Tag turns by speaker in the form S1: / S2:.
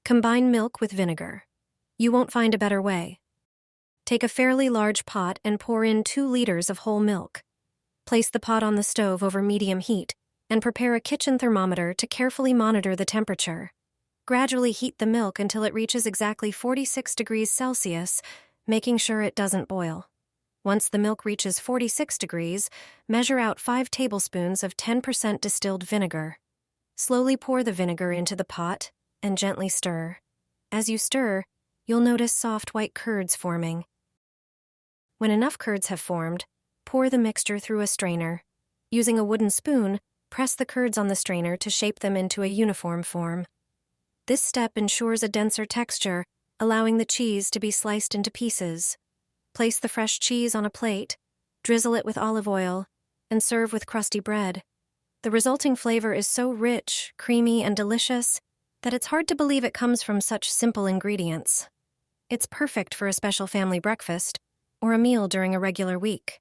S1: Combine milk with vinegar. You won't find a better way. Take a fairly large pot and pour in 2 liters of whole milk. Place the pot on the stove over medium heat and prepare a kitchen thermometer to carefully monitor the temperature. Gradually heat the milk until it reaches exactly 46 degrees Celsius, making sure it doesn't boil. Once the milk reaches 46 degrees, measure out 5 tablespoons of 10% distilled vinegar. Slowly pour the vinegar into the pot and gently stir. As you stir, you'll notice soft white curds forming. When enough curds have formed, pour the mixture through a strainer. Using a wooden spoon, press the curds on the strainer to shape them into a uniform form. This step ensures a denser texture, allowing the cheese to be sliced into pieces. Place the fresh cheese on a plate, drizzle it with olive oil, and serve with crusty bread. The resulting flavor is so rich, creamy, and delicious that it's hard to believe it comes from such simple ingredients. It's perfect for a special family breakfast or a meal during a regular week.